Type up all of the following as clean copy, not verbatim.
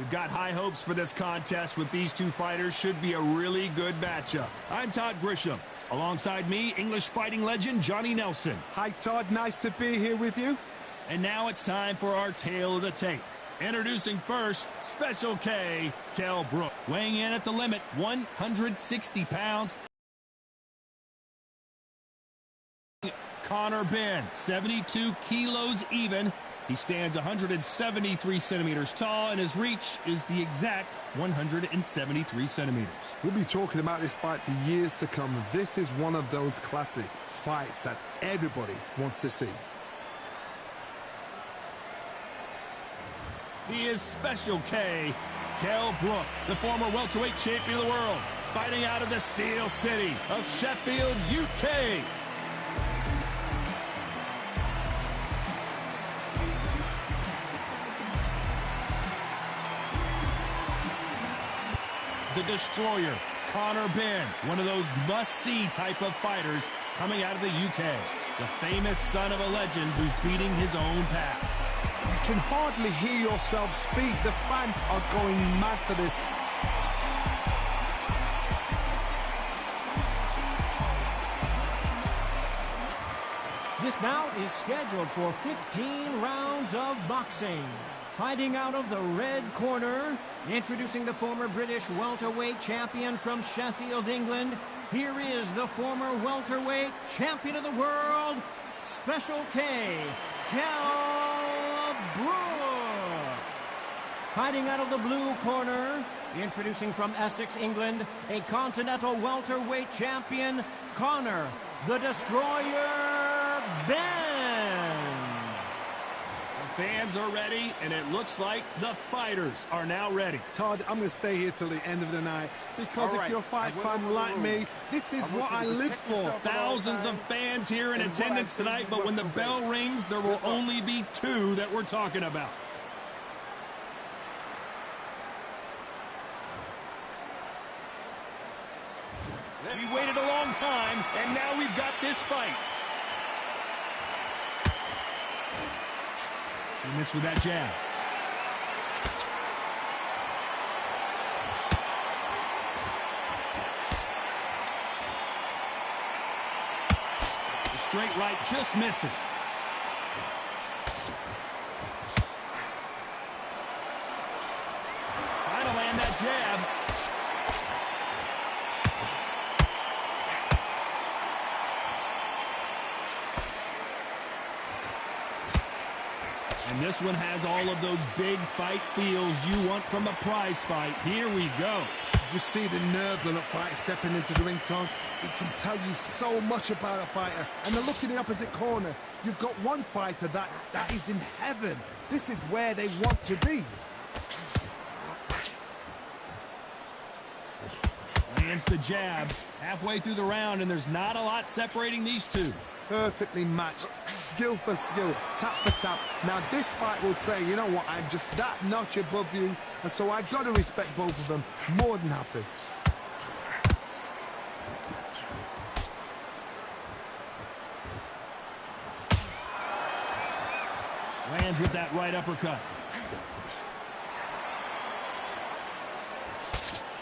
We've got high hopes for this contest with these two fighters. Should be a really good matchup. I'm Todd Grisham. Alongside me, English fighting legend Johnny Nelson. Hi, Todd. Nice to be here with you. And now it's time for our tale of the tape. Introducing first, Special K, Kell Brook. Weighing in at the limit, 160 pounds. Conor Benn, 72 kilos even. He stands 173 centimeters tall, and his reach is the exact 173 centimeters. We'll be talking about this fight for years to come. This is one of those classic fights that everybody wants to see. He is Special K, Kell Brook, the former welterweight champion of the world, fighting out of the Steel City of Sheffield, UK. The Destroyer, Conor Benn, one of those must-see type of fighters coming out of the UK. The famous son of a legend who's beating his own path. You can hardly hear yourself speak. The fans are going mad for this. This bout is scheduled for 15 rounds of boxing. Fighting out of the red corner, introducing the former British welterweight champion from Sheffield, England, here is the former welterweight champion of the world, Special K, Kell Brook. Fighting out of the blue corner, introducing from Essex, England, a continental welterweight champion, Conor, the Destroyer Benn. Fans are ready, and it looks like the fighters are now ready. Todd, I'm going to stay here till the end of the night because if you're a fight fan like me, this is what I live for. Thousands of fans here in attendance tonight, but when the bell rings, there will only be two that we're talking about. We waited a long time, and now we've got this fight. He missed with that jab. The straight right just misses. Trying to land that jab. And this one has all of those big fight feels you want from a prize fight. Here we go. Just see the nerves on a fight stepping into the ring, Tom. It can tell you so much about a fighter. And then look in the opposite corner. You've got one fighter that is in heaven. This is where they want to be. Lands the jab halfway through the round, and there's not a lot separating these two. Perfectly matched, skill for skill, tap for tap. Now this fight will say, you know what, I'm just that notch above you, and so I've got to respect both of them. More than happy. Lands with that right uppercut.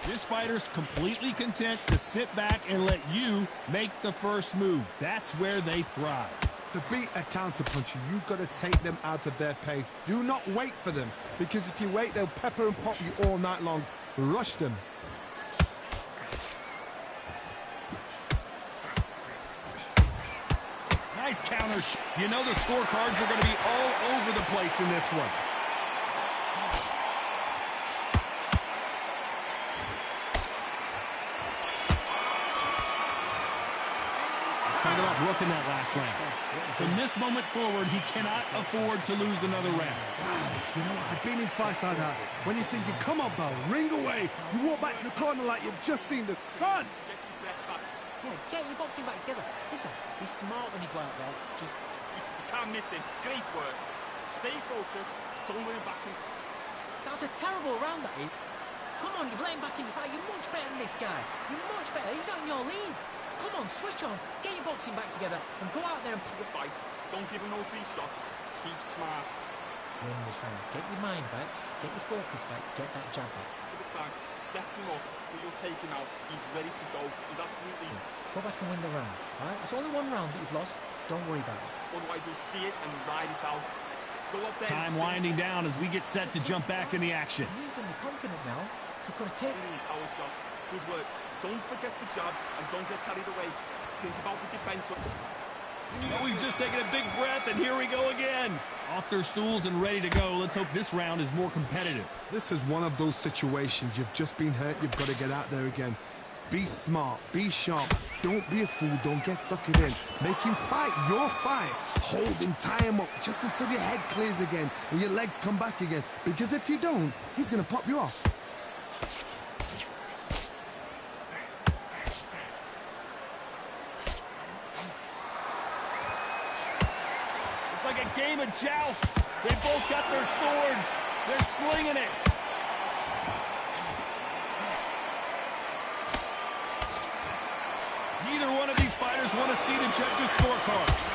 This fighter's completely content to sit back and let you make the first move. That's where they thrive. To beat a counterpuncher, you've got to take them out of their pace. Do not wait for them, because if you wait, they'll pepper and pop you all night long. Rush them. Nice counter. You know the scorecards are going to be all over the place in this one. Talk about Brook in that last round. From this moment forward, he cannot afford to lose another round. Wow, you know, I've been in fights like that. When you're thinking, come on, Bell, ring away. You walk back to the corner like you've just seen the sun. Yeah, get your boxing back together. Listen, be smart when you go out there. Just, you can't miss it. Great work. Stay focused. Don't worry back. That was a terrible round, that is. Come on, you've let him back in the fight. You're much better than this guy. You're much better. He's not in your league. Come on, switch on. Get your boxing back together and go out there and the fight. Don't give him no free shots. Keep smart. win this round. Get your mind back, get your focus back, get that jab back. To the tag, set him up, but you'll take him out. He's ready to go. He's absolutely... Go back and win the round, alright? It's only one round that you've lost. Don't worry about it. Otherwise, you'll see it and ride it out. Go up there. Time winding down as we get set to jump back in the action. You're going to be confident now. You've got to take... Power shots. Good work. Don't forget the jab and don't get carried away. Think about the defense. Well, we've just taken a big breath, and here we go again. Off their stools and ready to go. Let's hope this round is more competitive. This is one of those situations. You've just been hurt. You've got to get out there again. Be smart. Be sharp. Don't be a fool. Don't get suckered in. Make him fight your fight. Hold him. Tie him up just until your head clears again and your legs come back again. Because if you don't, he's going to pop you off. Like a game of joust. They both got their swords. They're slinging it. Neither one of these fighters want to see the judges' scorecards.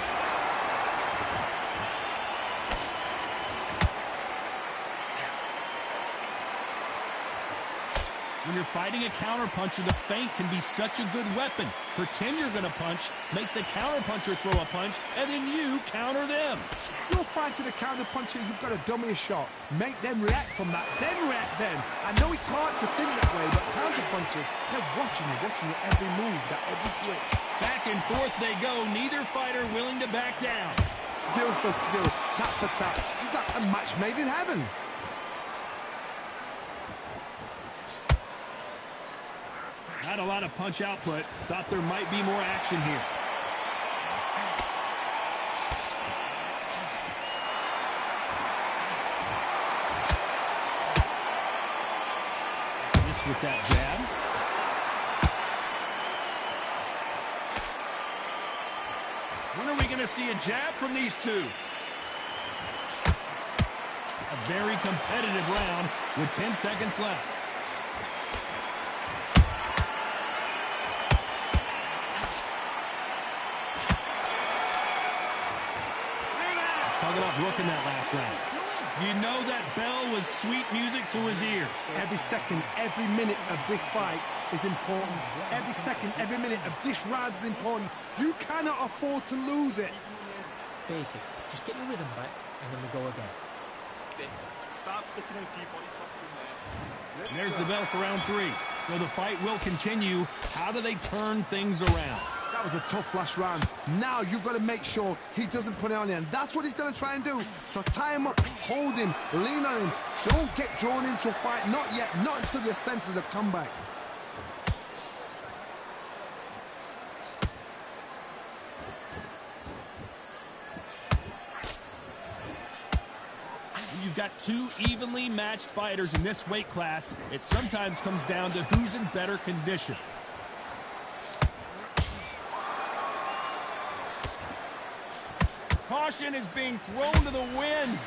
When you're fighting a counterpuncher, the feint can be such a good weapon. Pretend you're going to punch, make the counterpuncher throw a punch, and then you counter them. You're fighting a counterpuncher, you've got to dummy a shot. Make them react from that, then react then. I know it's hard to think that way, but counterpunchers, they're watching you every move, that every switch. Back and forth they go, neither fighter willing to back down. Skill for skill, tap for tap, just like a match made in heaven. Not a lot of punch output. Thought there might be more action here. Miss with that jab. When are we going to see a jab from these two? A very competitive round with 10 seconds left. Talk about working that last round. You know that bell was sweet music to his ears. Every second, every minute of this fight is important. Every second, every minute of this round is important. You cannot afford to lose it. Basic. Just get your rhythm back, and then we go again. That's it. Start sticking in a few body shots in there. There's the bell for round 3. So the fight will continue. How do they turn things around? That was a tough last round. Now you've got to make sure he doesn't put it on you, and that's what he's going to try and do. So tie him up, hold him, lean on him. Don't get drawn into a fight. Not yet. Not until your senses have come back. You've got two evenly matched fighters in this weight class. It sometimes comes down to who's in better condition. Caution is being thrown to the wind.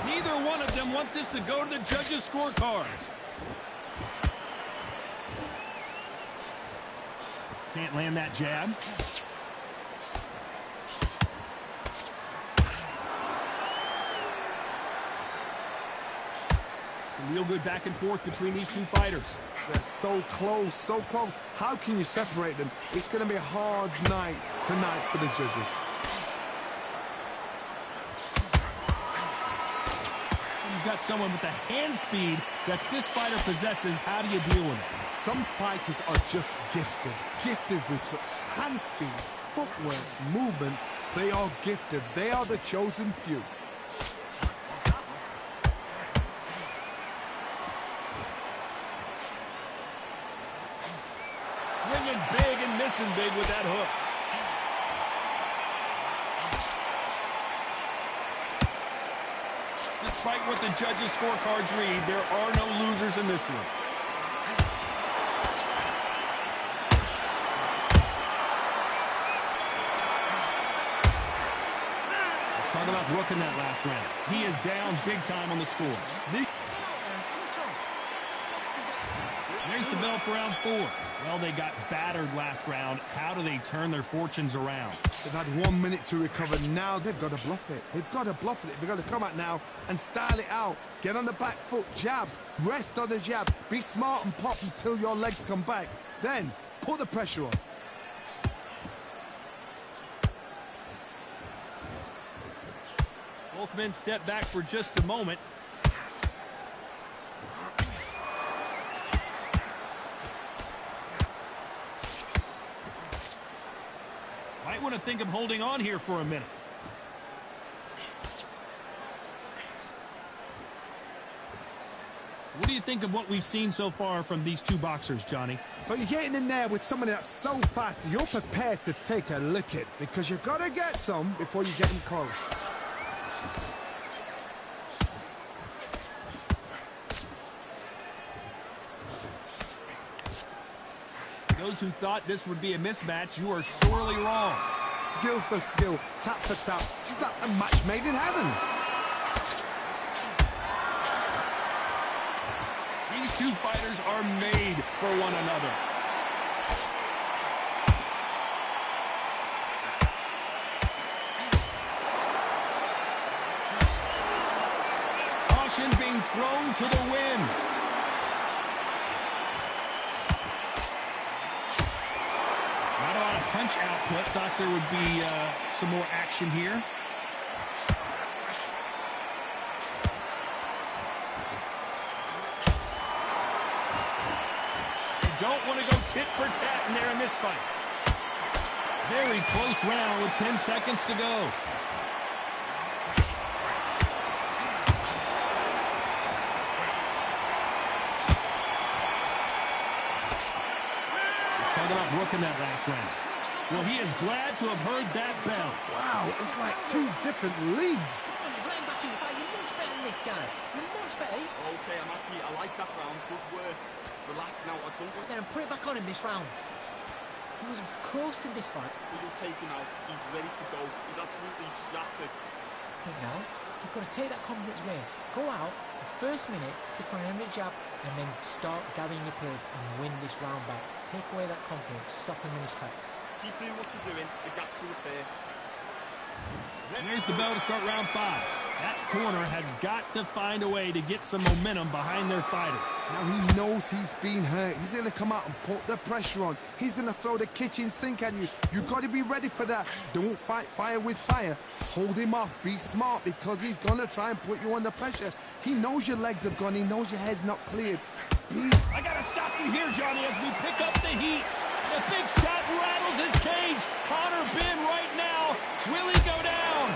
Neither one of them want this to go to the judges' scorecards. Can't land that jab. Some real good back and forth between these two fighters. They're so close, so close. How can you separate them? It's going to be a hard night tonight for the judges. You've got someone with the hand speed that this fighter possesses. How do you deal with it? Some fighters are just gifted. Gifted with such hand speed, footwork, movement. They are gifted. They are the chosen few. Swinging big and missing big with that hook. Despite what the judges' scorecards read, there are no losers in this one. Let's talk about working that last round. He is down big time on the scores. There's the bell for round 4. Well, they got battered last round. How do they turn their fortunes around? They've had 1 minute to recover. Now they've got to bluff it. They've got to bluff it. They've got to come out now and style it out. Get on the back foot, jab, rest on the jab. Be smart and pop until your legs come back. Then put the pressure on. Both men step back for just a moment. Might want to think of holding on here for a minute. What do you think of what we've seen so far from these two boxers, Johnny? So you're getting in there with somebody that's so fast, you're prepared to take a licking because you've got to get some before you get in close. Those who thought this would be a mismatch, you are sorely wrong. Skill for skill, tap for tap. She's like a match made in heaven. These two fighters are made for one another. Caution being thrown to the wind. Punch output. Thought there would be some more action here. You don't want to go tit for tat in there in this fight. Very close round with 10 seconds to go. Let's talk about working that last round. Well, he is glad to have heard that bell. Wow, it's like two different leagues. Come on, you've let him back in the fight. You're much better than this guy. You're much better. He's Okay, I'm happy. I like that round. Good work. Relax now. I don't want there and put it back on him this round. He was coasting this fight. you'll take him out. He's ready to go. He's absolutely shattered. But now, you've got to take that confidence away. Go out, the first minute, stick on him the jab, and then start gathering your pace and win this round back. Take away that confidence. Stop him in his tracks. Keep doing what you're doing. The gap's will appear. There's the bell to start round 5. That corner has got to find a way to get some momentum behind their fighter. Now he knows he's been hurt. He's going to come out and put the pressure on. He's going to throw the kitchen sink at you. You've got to be ready for that. Don't fight fire with fire. Hold him off. Be smart because he's going to try and put you under pressure. He knows your legs have gone. He knows your head's not cleared. I got to stop you here, Johnny, as we pick up the heat. The big shot rattles his cage. Conor Benn right now. Will he go down?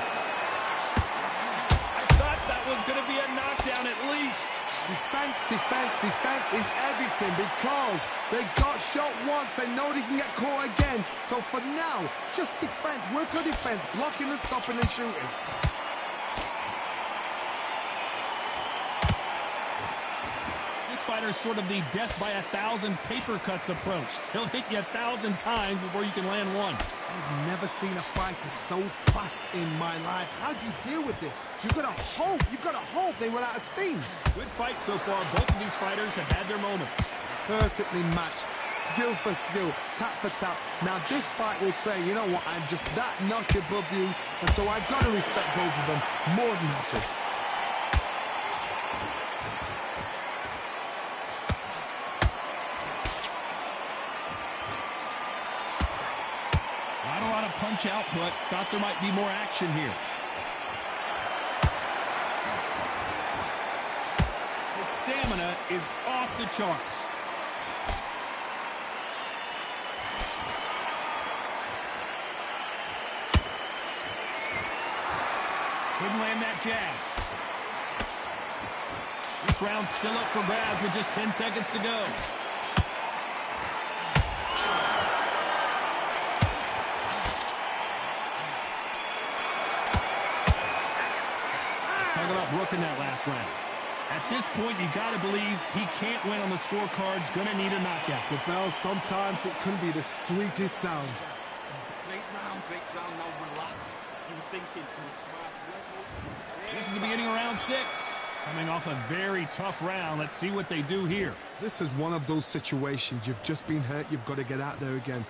I thought that was going to be a knockdown at least. Defense, defense, defense is everything because they got shot once. They know they can get caught again. So for now, just defense. Work on defense. Blocking and stopping and shooting. Fighter's sort of the death by 1,000 paper cuts approach. He'll hit you 1,000 times before you can land one. I've never seen a fighter so fast in my life. How do you deal with this? You've got to hope they run out of steam. Good fight so far. Both of these fighters have had their moments. Perfectly matched. Skill for skill. Tap for tap. Now this fight will say, you know what, I'm just that notch above you. And so I've got to respect both of them more than others. Punch output. Thought there might be more action here. His stamina is off the charts. Couldn't land that jab. This round's still up for grabs with just 10 seconds to go. About Brooke in that last round. At this point, you got to believe he can't win on the scorecards. Gonna need a knockout. The bell, sometimes it can be the sweetest sound. Great round, great round. Now relax. You were thinking, you were smart. This is the beginning of round 6. Coming off a very tough round, let's see what they do here. This is one of those situations. You've just been hurt. You've got to get out there again.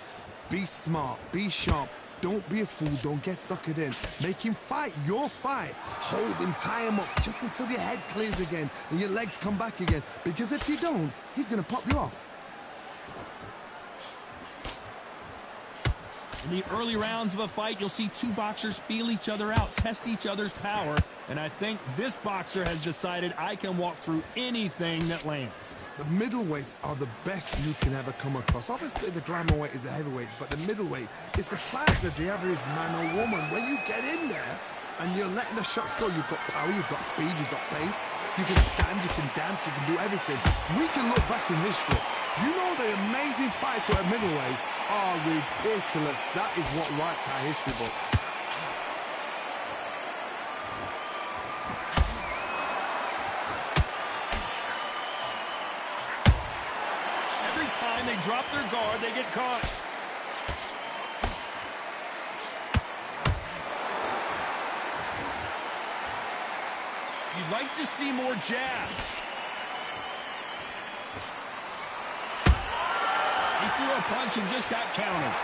Be smart. Be sharp. Don't be a fool. Don't get suckered in. Make him fight your fight. Hold him, tie him up just until your head clears again and your legs come back again. Because if you don't, he's going to pop you off. In the early rounds of a fight, you'll see two boxers feel each other out, test each other's power. And I think this boxer has decided I can walk through anything that lands. The middleweights are the best you can ever come across. Obviously, the glamour weight is the heavyweight, but the middleweight is the size of the average man or woman. When you get in there and you're letting the shots go, you've got power, you've got speed, you've got pace. You can stand, you can dance, you can do everything. We can look back in history. Do you know the amazing fights at middleweight are ridiculous? That is what writes our history books. Time they drop their guard, they get caught. You'd like to see more jabs. He threw a punch and just got countered.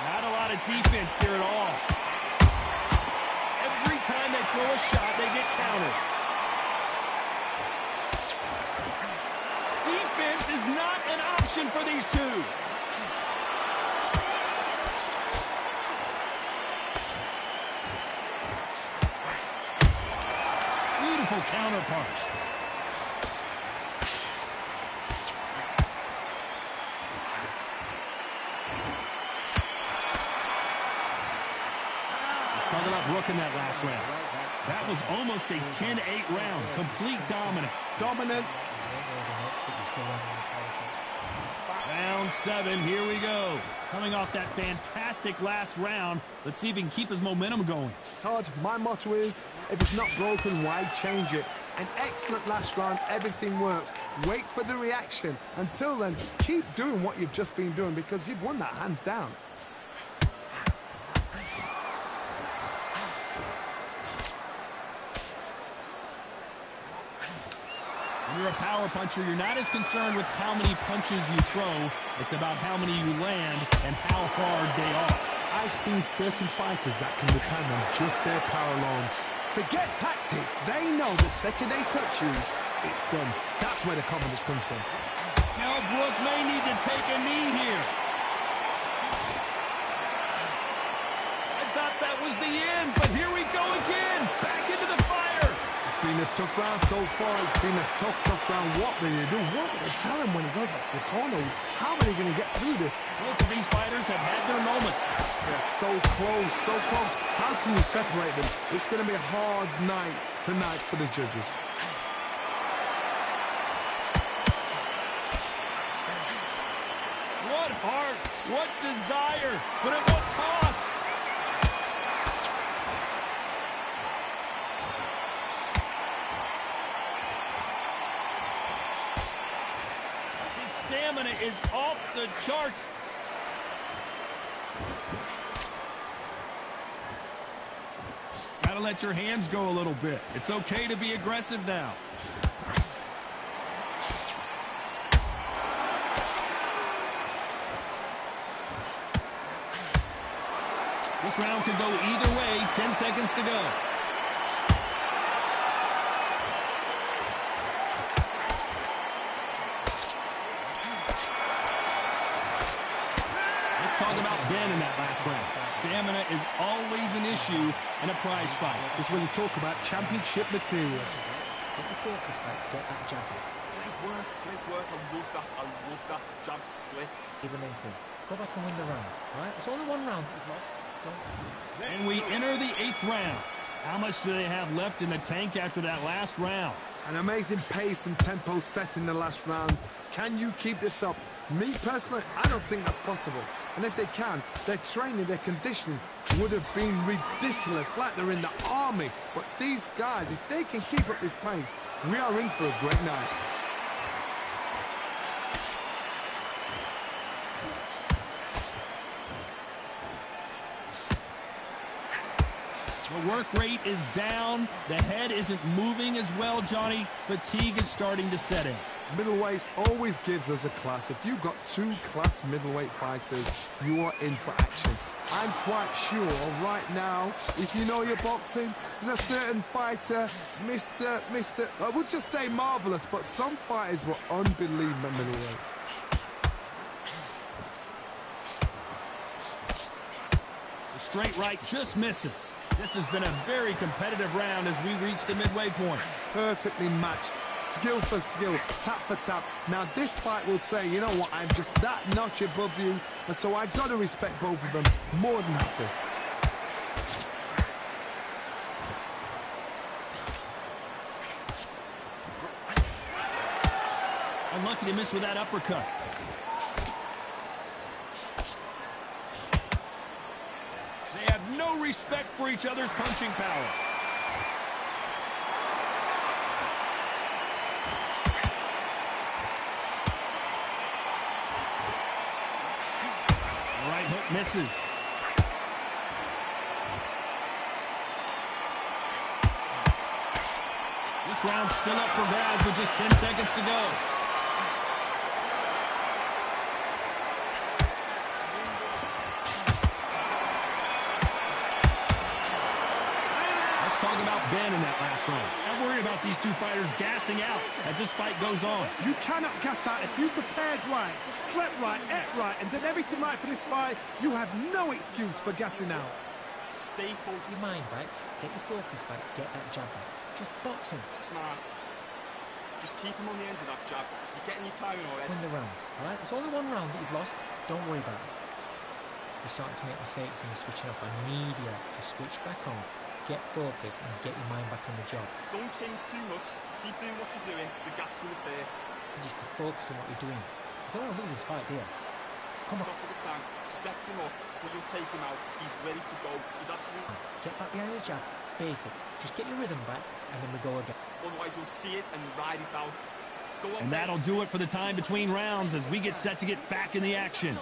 Not a lot of defense here at all. Every time they throw a shot, they get countered. Defense is not an option for these two. Beautiful counter punch. Let's talk about Brook in that last round. That was almost a 10-8 round. Complete dominance. Dominance. Round 7, here we go. Coming off that fantastic last round, let's see if he can keep his momentum going. Todd, my motto is, if it's not broken, why change it? An excellent last round, everything works. Wait for the reaction. Until then, keep doing what you've just been doing because you've won that hands down. When you're a power puncher, you're not as concerned with how many punches you throw. It's about how many you land and how hard they are. I've seen certain fighters that can depend on just their power alone. Forget tactics. They know the second they touch you, it's done. That's where the confidence comes from. Now Brook may need to take a knee here. I thought that was the end, but here we go again. Back into the fire. It's been a tough round so far. It's been a tough round. What do they do? What do they tell him when he goes back to the corner? How are they going to get through this? Both of these fighters have had their moments. They're so close, so close. How can you separate them? It's going to be a hard night tonight for the judges. What heart, what desire, but at what cost? His stamina is off the charts. Gotta let your hands go a little bit. It's okay to be aggressive now. This round could go either way. 10 seconds to go. Let's talk about Ben in that last round. Stamina is always an issue in a prize fight. It's when you talk about championship material. Get the focus back, get that jab back. Great work. I love that jab slick. Give him anything. Go back and win the round, right? It's only one round that you've lost. And we enter the 8th round. How much do they have left in the tank after that last round? An amazing pace and tempo set in the last round. Can you keep this up? Me personally, I don't think that's possible. And if they can, their training, their conditioning would have been ridiculous, like they're in the army. But these guys, if they can keep up this pace, we are in for a great night. work rate is down. The head isn't moving as well, Johnny. Fatigue is starting to set in. Middleweight always gives us a class. If you've got two class middleweight fighters, you are in for action. I'm quite sure right now, if you know your boxing, there's a certain fighter, I would just say marvelous, but some fighters were unbelievable middleweight. The straight right just misses. This has been a very competitive round as we reach the midway point. Perfectly matched. Skill for skill, tap for tap. Now this fight will say, you know what, I'm just that notch above you, and so I got to respect both of them more than happy. Unlucky to miss with that uppercut. They have no respect for each other's punching power. Right hook misses. This round's still up for grabs with just 10 seconds to go. Let's talk about Ben in that last round. I'm worried about these two fighters gassing out as this fight goes on. You cannot gas out if you prepared right, slept right, ate right, and did everything right for this fight. You have no excuse for gassing out. Stay focused. Your mind back, get your focus back, get that jab back. Just box him. Smart. Just keep him on the end of that jab. You're getting your timing already. Win the round, alright? It's only one round that you've lost. Don't worry about it. You're starting to make mistakes and you're switching off. I need you to switch back on. Get focused and get your mind back on the job. Don't change too much. Keep doing what you're doing. The gap's full of fear. Just to focus on what you're doing. You don't want to lose this fight, do you? Come on. Top of the tank. Sets him up. But you'll take him out. He's ready to go. He's absolutely... Get back behind the jab. Basics. Just get your rhythm back and then we go again. Otherwise you'll see it and ride it out. Go on. And that'll do it for the time between rounds as we get set to get back in the action.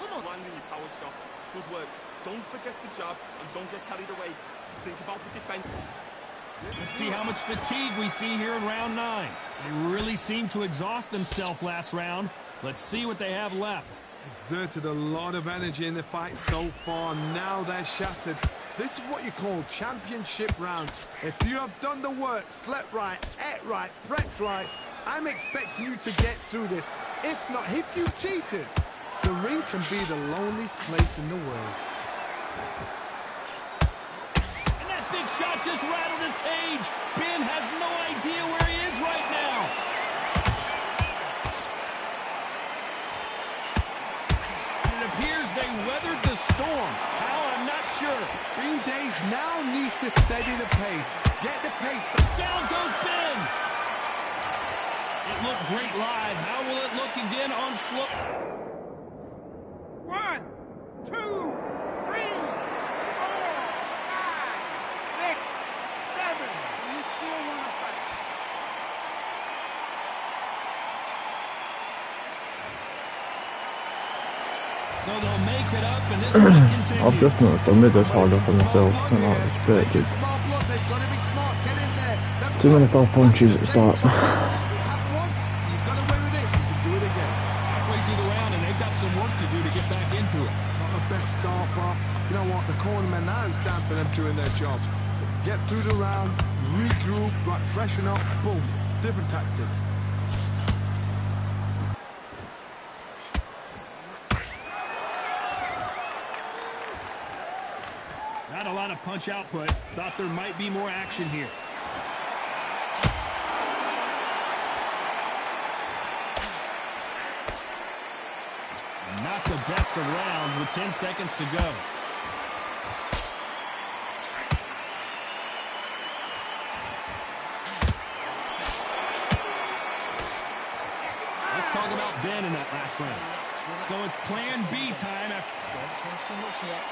Come on. Landing your power shots. Good work. Don't forget the jab and don't get carried away. Think about the defense. Let's see how much fatigue we see here in round 9. They really seem to exhaust themselves last round. Let's see what they have left. Exerted a lot of energy in the fight so far. Now they're shattered. This is what you call championship rounds. If you have done the work, slept right, ate right, prepped right, I'm expecting you to get through this. If not, if you've cheated, the ring can be the loneliest place in the world. And that big shot just rattled his cage. Ben has no idea where he is right now. And it appears they weathered the storm. How, I'm not sure. Green Days now needs to steady the pace. Get the pace back. Down goes Ben. It looked great live. How will it look again on slow? 1, 2, 3, 4, 5, 6, 7. You still want to fight? So they'll make it up, and this one continues. I've just noticed I made this harder for myself than I expected. Too many foul punches at the start. Halfway through the round, and they've got some work to do to get back into it. Not the best start, but you know what? The cornerman now is down for them doing their job. Get through the round, regroup, right, freshen up, boom. Different tactics. Not a lot of punch output. Thought there might be more action here. Not the best of rounds with 10 seconds to go. Let's talk about Ben in that last round. So it's plan B time after... Don't change too much yet.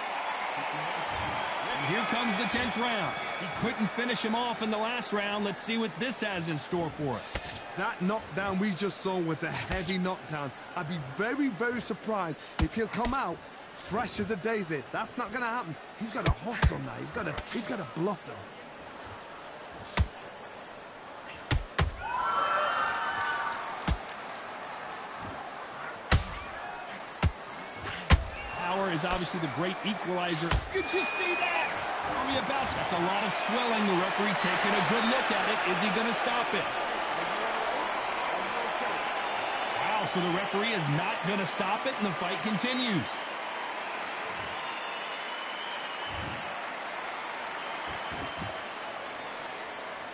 And here comes the 10th round. He couldn't finish him off in the last round. Let's see what this has in store for us. That knockdown we just saw was a heavy knockdown. I'd be very, very surprised if he'll come out fresh as a daisy. That's not going to happen. He's got a hustle on that. He's got to bluff them. Power is obviously the great equalizer. Did you see that? Are we about to? That's a lot of swelling. The referee taking a good look at it. Is he going to stop it? Wow, so the referee is not going to stop it, and the fight continues.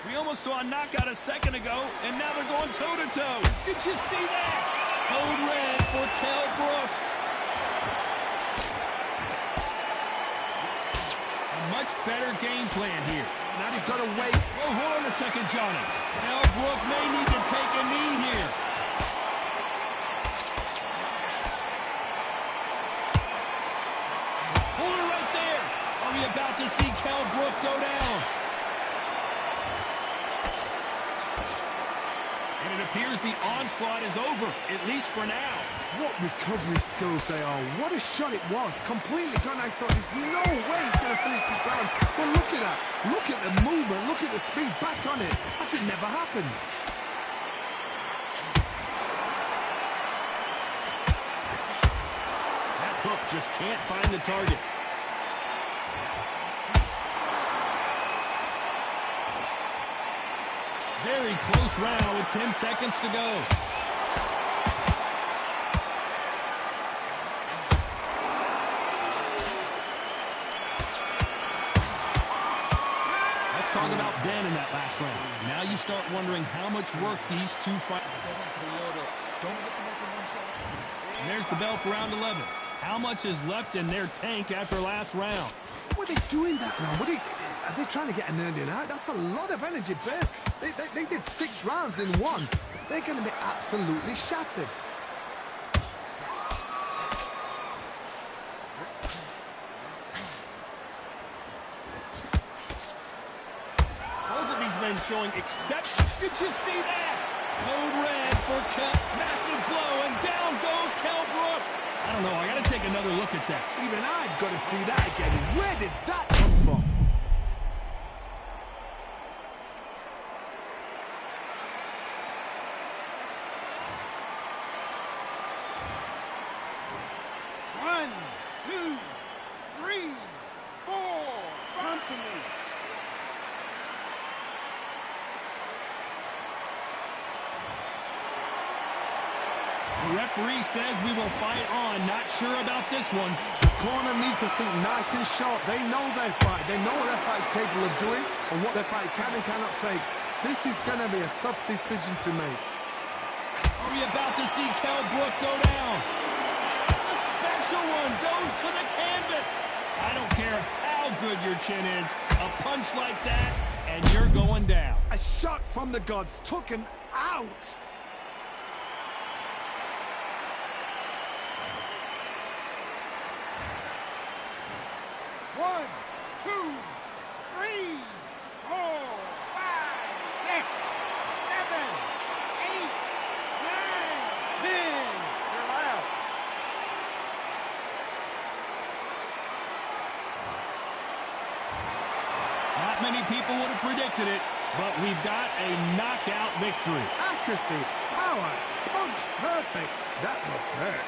We almost saw a knockout a second ago, and now they're going toe-to-toe. Did you see that? Code red for Kell Brook. A much better game plan here. Now he's got to wait. Oh, hold on a second, Johnny. Kell Brook may need to take a knee here. Hold it right there. Are we about to see Kell Brook go down? And it appears the onslaught is over, at least for now. What recovery skills they are. What a shot it was. Completely gone. I thought there's no way he's going to finish this round. But look at that. Look at the movement. Look at the speed. Back on it. That could never happen. That hook just can't find the target. Very close round with 10 seconds to go. Let's talk about Ben in that last round. Now you start wondering how much work these two fight. And there's the bell for round 11. How much is left in their tank after last round? What are they doing that round? Are they trying to get an earning out? That's a lot of energy burst. They did 6 rounds in one. They're going to be absolutely shattered. Both of these men showing exception. Did you see that? Code red for Kell. Massive blow, and down goes Kell Brook. I don't know. I got to take another look at that. Even I've got to see that again. Where did that come from? One, two, three, four. Come to me. The referee says we will fight on. Not sure about this one. The corner need to think nice and sharp. They know their fight. They know what their fight's capable of doing and what their fight can and cannot take. This is going to be a tough decision to make. Are we about to see Kell Brook go down? The special one goes to the canvas. I don't care how good your chin is. A punch like that, and you're going down. A shot from the gods took him out. One, two, three, four, five, six, seven, eight, nine, 10. You're out. Not many people would have predicted it, but we've got a knockout victory. Accuracy, power, punch perfect. That must hurt.